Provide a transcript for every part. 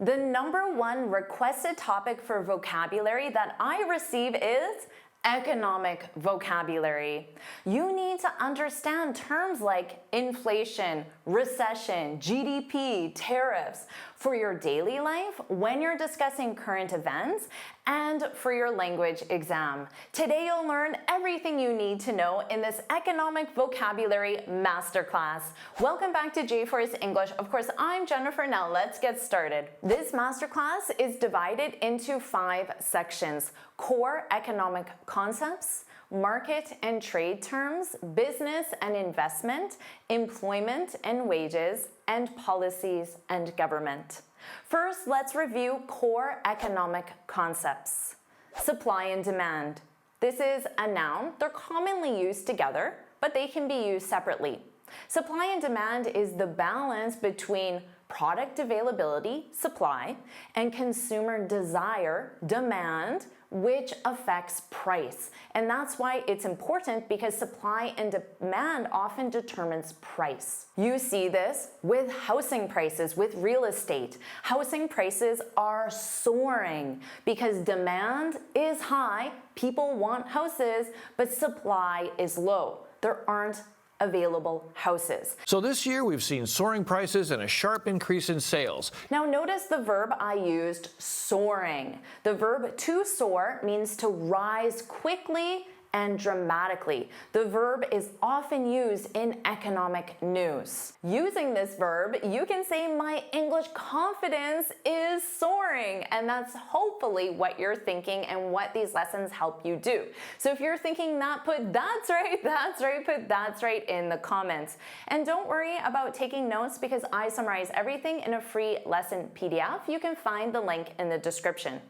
The number one requested topic for vocabulary that I receive is economic vocabulary. You need to understand terms like inflation, recession, GDP, tariffs for your daily life, when you're discussing current events, and for your language exam. Today you'll learn everything you need to know in this economic vocabulary masterclass. Welcome back to JForrest English. Of course, I'm Jennifer. Now let's get started. This masterclass is divided into 5 sections: core economic concepts, market and trade terms, business and investment, employment and wages, and policies and government. First, let's review core economic concepts. Supply and demand. This is a noun. They're commonly used together, but they can be used separately. Supply and demand is the balance between product availability, supply, and consumer desire, demand, which affects price. And that's why it's important, because supply and demand often determines price. You see this with housing prices, with real estate. Housing prices are soaring because demand is high, people want houses, but supply is low. There aren't available houses. So this year we've seen soaring prices and a sharp increase in sales. Now notice the verb I used, soaring. The verb to soar means to rise quickly and dramatically. The verb is often used in economic news. Using this verb, you can say my English confidence is soaring, and that's hopefully what you're thinking and what these lessons help you do. So if you're thinking that, put that's right, put that's right in the comments. And don't worry about taking notes, because I summarize everything in a free lesson PDF. You can find the link in the description.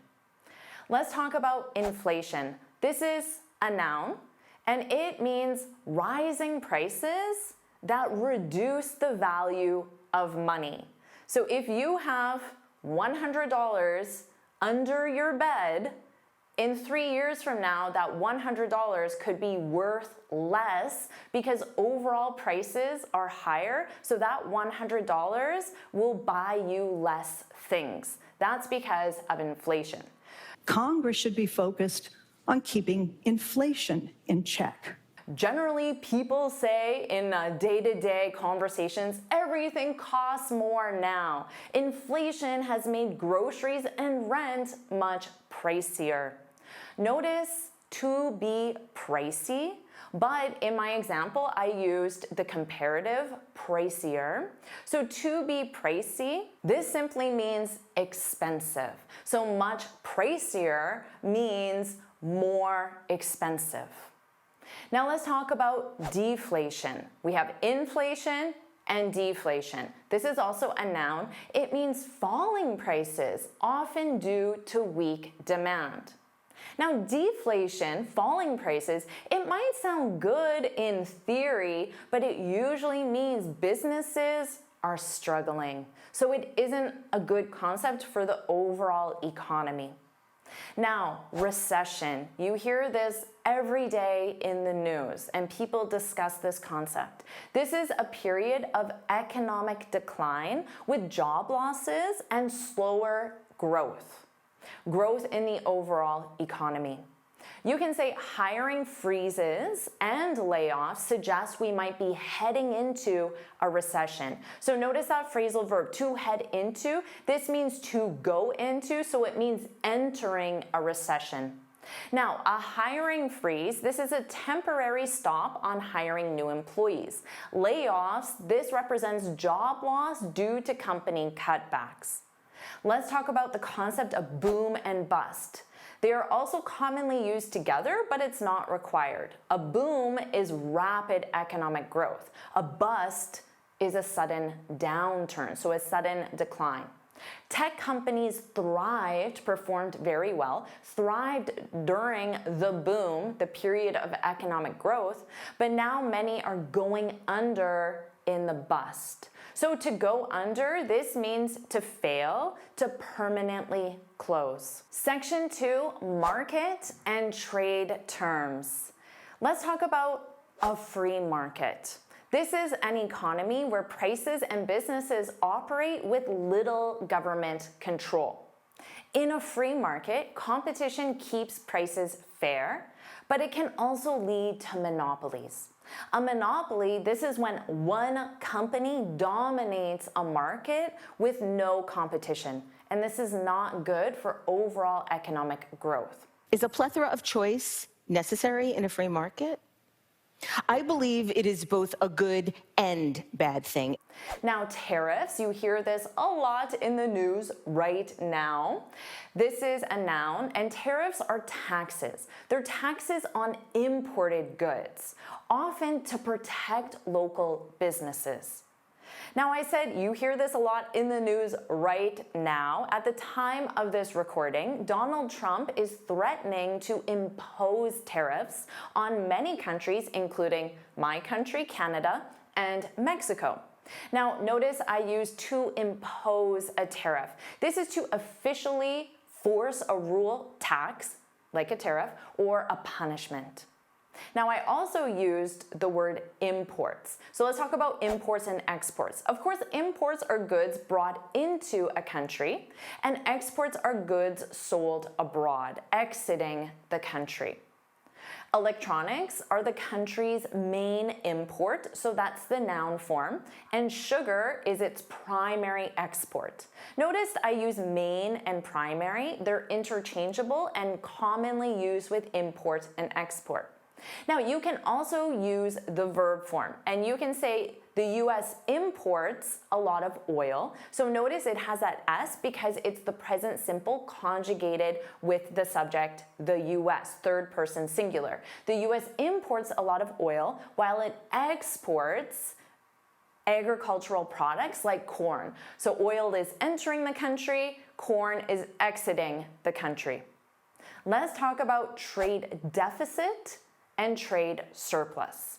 Let's talk about inflation. This is a noun, and it means rising prices that reduce the value of money. So if you have $100 under your bed, in 3 years from now, that $100 could be worth less because overall prices are higher. So that $100 will buy you less things. That's because of inflation. Congress should be focused on keeping inflation in check. Generally, people say in day-to-day conversations, everything costs more now. Inflation has made groceries and rent much pricier. Notice to be pricey, but in my example, I used the comparative pricier. So to be pricey, this simply means expensive. So much pricier means more expensive. Now let's talk about deflation. We have inflation and deflation. This is also a noun. It means falling prices, often due to weak demand. Now, deflation, falling prices, it might sound good in theory, but it usually means businesses are struggling. So it isn't a good concept for the overall economy. Now, recession. You hear this every day in the news, and people discuss this concept. This is a period of economic decline with job losses and slower growth. Growth in the overall economy. You can say hiring freezes and layoffs suggest we might be heading into a recession. So notice that phrasal verb, to head into. This means to go into, so it means entering a recession. Now, a hiring freeze, this is a temporary stop on hiring new employees. Layoffs, this represents job loss due to company cutbacks. Let's talk about the concept of boom and bust. They are also commonly used together, but it's not required. A boom is rapid economic growth. A bust is a sudden downturn, so a sudden decline. Tech companies thrived, performed very well, thrived during the boom, the period of economic growth, but now many are going under in the bust. So to go under, this means to fail, to permanently close. Section 2, market and trade terms. Let's talk about a free market. This is an economy where prices and businesses operate with little government control. In a free market, competition keeps prices fair, but it can also lead to monopolies. A monopoly, this is when one company dominates a market with no competition, and this is not good for overall economic growth. Is a plethora of choice necessary in a free market? I believe it is both a good and bad thing. Now, tariffs, you hear this a lot in the news right now. This is a noun, and tariffs are taxes. They're taxes on imported goods, often to protect local businesses. Now, I said you hear this a lot in the news right now. At the time of this recording, Donald Trump is threatening to impose tariffs on many countries, including my country, Canada, and Mexico. Now, notice I use to impose a tariff. This is to officially force a rule, tax, like a tariff, or a punishment. Now, I also used the word imports. So let's talk about imports and exports. Of course, imports are goods brought into a country, and exports are goods sold abroad, exiting the country. Electronics are the country's main import, so that's the noun form, and sugar is its primary export. Notice I use main and primary. They're interchangeable and commonly used with import and export. Now, you can also use the verb form, and you can say the US imports a lot of oil. So notice it has that S because it's the present simple conjugated with the subject, the US, third person singular. The US imports a lot of oil while it exports agricultural products like corn. So oil is entering the country, corn is exiting the country. Let's talk about trade deficit and trade surplus.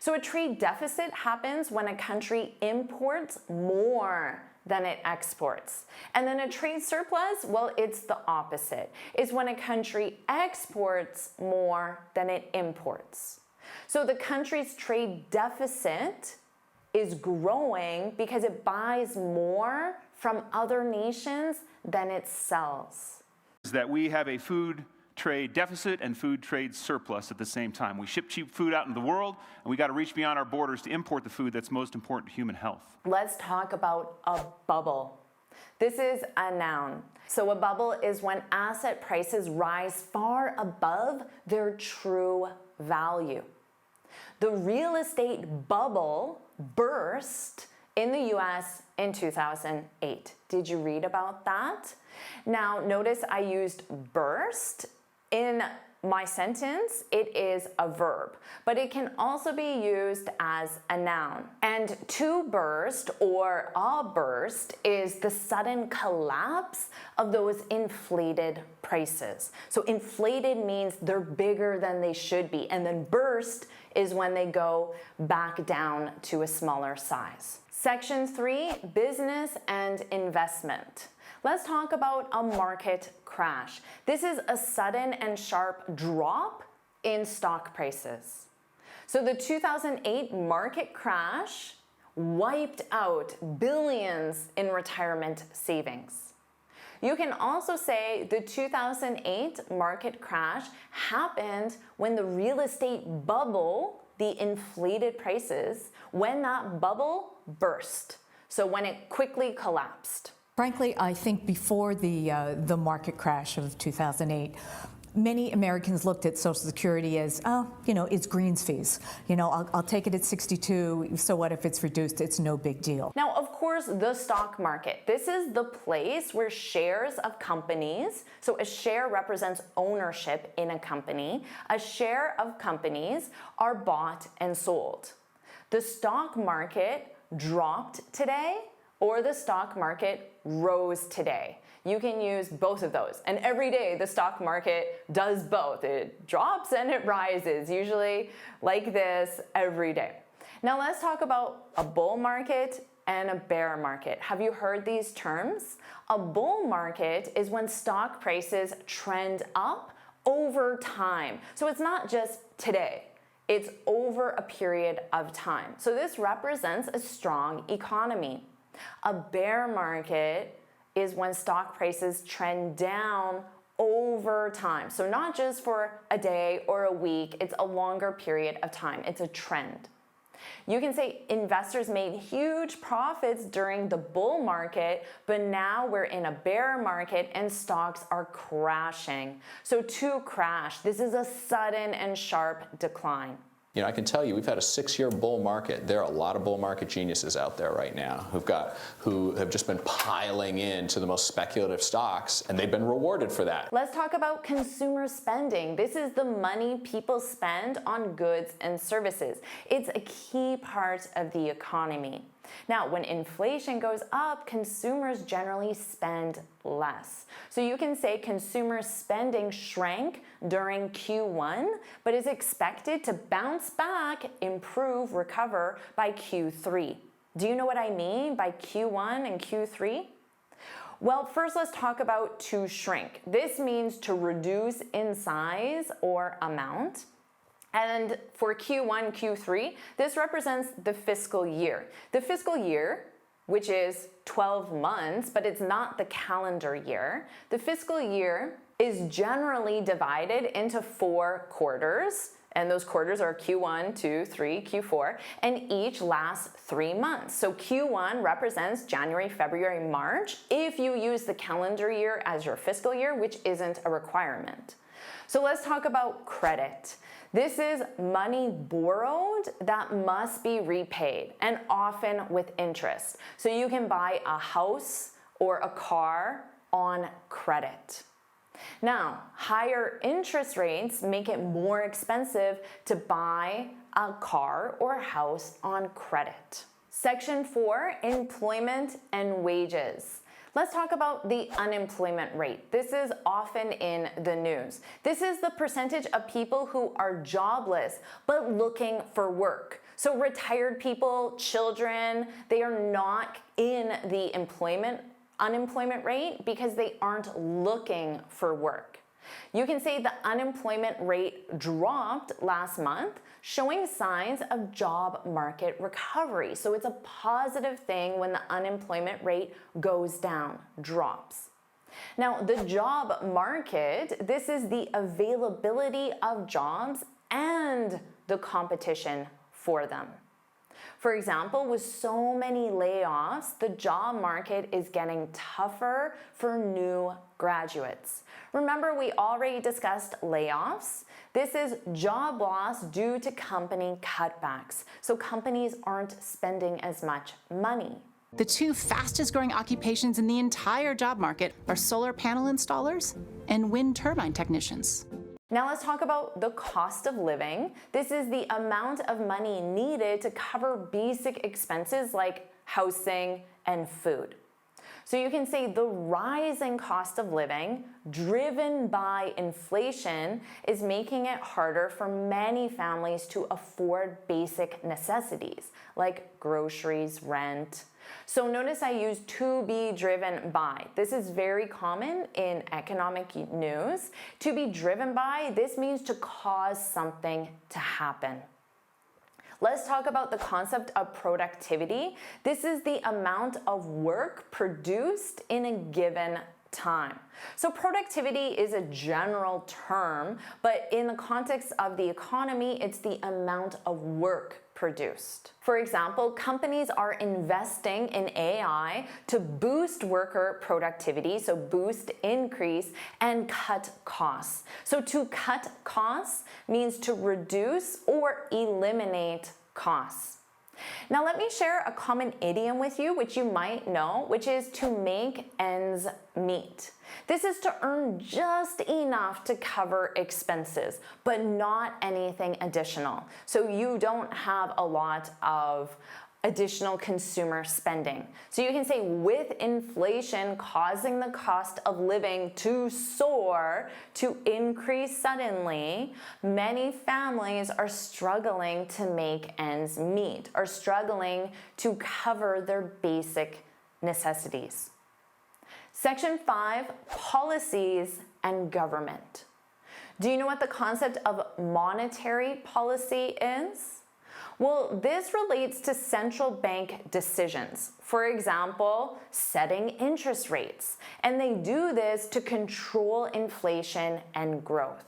So a trade deficit happens when a country imports more than it exports. And then a trade surplus, well, it's the opposite. It's when a country exports more than it imports. So the country's trade deficit is growing because it buys more from other nations than it sells. Is that we have a food trade deficit and food trade surplus at the same time. We ship cheap food out into the world, and we got to reach beyond our borders to import the food that's most important to human health. Let's talk about a bubble. This is a noun. So a bubble is when asset prices rise far above their true value. The real estate bubble burst in the US in 2008. Did you read about that? Now, notice I used burst. In my sentence, it is a verb, but it can also be used as a noun. And to burst or a burst is the sudden collapse of those inflated prices. So inflated means they're bigger than they should be, and then burst is when they go back down to a smaller size. Section 3, business and investment. Let's talk about a market crash. This is a sudden and sharp drop in stock prices. So the 2008 market crash wiped out billions in retirement savings. You can also say the 2008 market crash happened when the real estate bubble, the inflated prices, when that bubble burst. So when it quickly collapsed. Frankly, I think before the market crash of 2008, many Americans looked at Social Security as, oh, you know, it's greens fees. You know, I'll take it at 62, so what if it's reduced? It's no big deal. Now, of course, the stock market. This is the place where shares of companies, so a share represents ownership in a company, a share of companies are bought and sold. The stock market dropped today, or the stock market rose today. You can use both of those. And every day the stock market does both. It drops and it rises, usually like this every day. Now let's talk about a bull market and a bear market. Have you heard these terms? A bull market is when stock prices trend up over time. So it's not just today. It's over a period of time. So this represents a strong economy. A bear market is when stock prices trend down over time. So not just for a day or a week, it's a longer period of time. It's a trend. You can say investors made huge profits during the bull market, but now we're in a bear market and stocks are crashing. So to crash, this is a sudden and sharp decline. You know, I can tell you, we've had a 6-year bull market. There are a lot of bull market geniuses out there right now who have just been piling into the most speculative stocks, and they've been rewarded for that. Let's talk about consumer spending. This is the money people spend on goods and services. It's a key part of the economy. Now, when inflation goes up, consumers generally spend less. So you can say consumer spending shrank during Q1, but is expected to bounce back, improve, recover by Q3. Do you know what I mean by Q1 and Q3? Well, first let's talk about to shrink. This means to reduce in size or amount. And for Q1, Q3, this represents the fiscal year. The fiscal year, which is 12 months, but it's not the calendar year. The fiscal year is generally divided into 4 quarters, and those quarters are Q1, 2, 3, Q4, and each lasts 3 months. So Q1 represents January, February, March, if you use the calendar year as your fiscal year, which isn't a requirement. So let's talk about credit. This is money borrowed that must be repaid, and often with interest. So you can buy a house or a car on credit. Now, higher interest rates make it more expensive to buy a car or a house on credit. Section 4, employment and wages. Let's talk about the unemployment rate. This is often in the news. This is the percentage of people who are jobless but looking for work. So retired people, children, they are not in the unemployment rate because they aren't looking for work. You can say the unemployment rate dropped last month, showing signs of job market recovery. So it's a positive thing when the unemployment rate goes down, drops. Now, the job market, this is the availability of jobs and the competition for them. For example, with so many layoffs, the job market is getting tougher for new graduates. Remember, we already discussed layoffs. This is job loss due to company cutbacks. So companies aren't spending as much money. The 2 fastest growing occupations in the entire job market are solar panel installers and wind turbine technicians. Now let's talk about the cost of living. This is the amount of money needed to cover basic expenses like housing and food. So you can say the rising cost of living driven by inflation is making it harder for many families to afford basic necessities like groceries, rent. So notice I use to be driven by. This is very common in economic news. To be driven by, this means to cause something to happen. Let's talk about the concept of productivity. This is the amount of work produced in a given time. So productivity is a general term, but in the context of the economy, it's the amount of work produced. For example, companies are investing in AI to boost worker productivity, so boost, increase, and cut costs. So to cut costs means to reduce or eliminate costs. Now let me share a common idiom with you, which you might know, which is to make ends meet. This is to earn just enough to cover expenses, but not anything additional. So you don't have a lot of additional consumer spending. So you can say with inflation causing the cost of living to soar, to increase suddenly, many families are struggling to make ends meet, are struggling to cover their basic necessities. Section 5, policies and government. Do you know what the concept of monetary policy is? Well, this relates to central bank decisions. For example, setting interest rates. And they do this to control inflation and growth.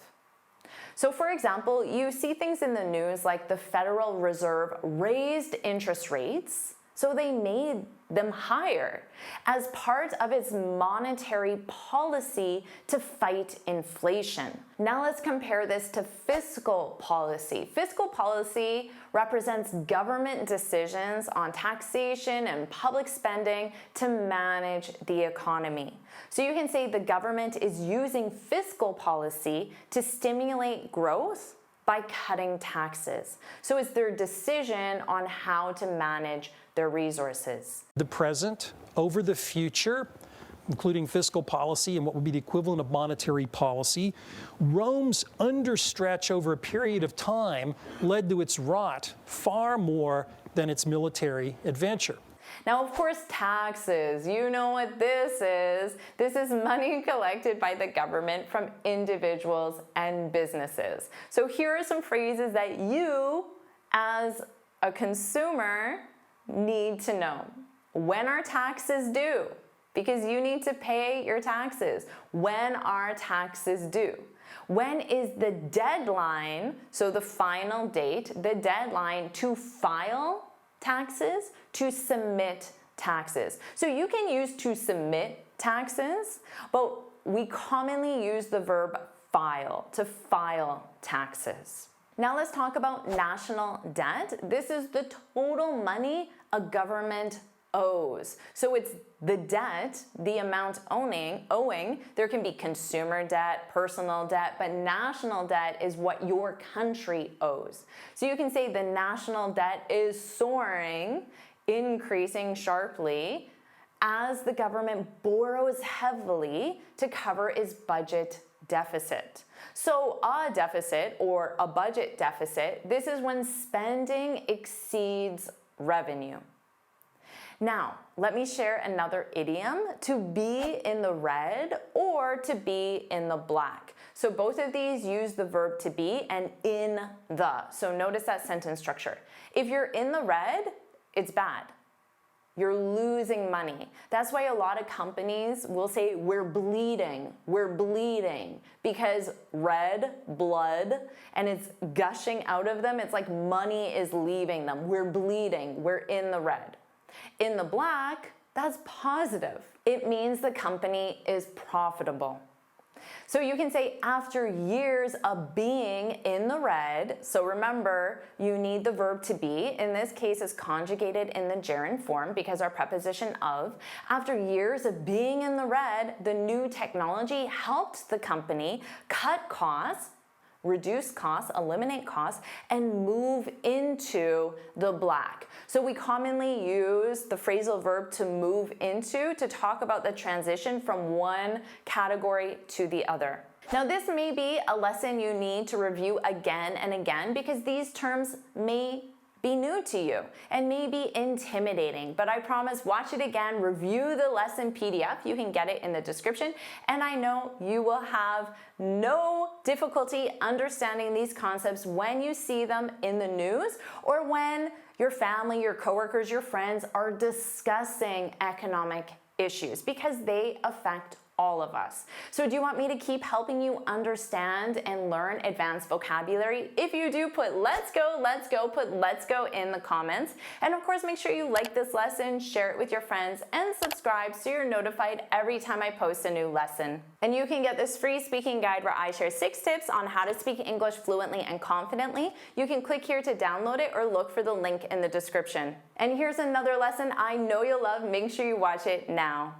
So for example, you see things in the news like the Federal Reserve raised interest rates, so they made them higher as part of its monetary policy to fight inflation. Now let's compare this to fiscal policy. Fiscal policy represents government decisions on taxation and public spending to manage the economy. So you can say the government is using fiscal policy to stimulate growth by cutting taxes. So it's their decision on how to manage their resources. The present over the future, including fiscal policy and what would be the equivalent of monetary policy, Rome's understretch over a period of time led to its rot far more than its military adventure. Now, of course, taxes, you know what this is. This is money collected by the government from individuals and businesses. So here are some phrases that you, as a consumer, need to know. When are taxes due? Because you need to pay your taxes. When are taxes due? When is the deadline, so the final date, the deadline to file taxes, to submit taxes? So you can use to submit taxes, but we commonly use the verb file, to file taxes. Now let's talk about national debt. This is the total money a government owes. So it's the debt, the amount owing. There can be consumer debt, personal debt, but national debt is what your country owes. So you can say the national debt is soaring, increasing sharply, as the government borrows heavily to cover its budget deficit. So a deficit or a budget deficit, this is when spending exceeds revenue. Now, let me share another idiom, to be in the red or to be in the black. So both of these use the verb to be and in the. So notice that sentence structure. If you're in the red, it's bad. You're losing money. That's why a lot of companies will say, we're bleeding, because red, blood, and it's gushing out of them. It's like money is leaving them. We're bleeding, we're in the red. In the black, that's positive. It means the company is profitable. So you can say after years of being in the red, so remember, you need the verb to be. In this case, it's conjugated in the gerund form because our preposition of. After years of being in the red, the new technology helped the company cut costs, reduce costs, eliminate costs, and move into the black. So we commonly use the phrasal verb to move into to talk about the transition from one category to the other. Now this may be a lesson you need to review again and again because these terms may be new to you and may be intimidating, but I promise, watch it again, review the lesson PDF. You can get it in the description, and I know you will have no difficulty understanding these concepts when you see them in the news or when your family, your coworkers, your friends are discussing economic issues because they affect all of us. So do you want me to keep helping you understand and learn advanced vocabulary? If you do, put let's go, put let's go in the comments. And of course, make sure you like this lesson, share it with your friends, and subscribe so you're notified every time I post a new lesson. And you can get this free speaking guide where I share 6 tips on how to speak English fluently and confidently. You can click here to download it or look for the link in the description. And here's another lesson I know you'll love. Make sure you watch it now.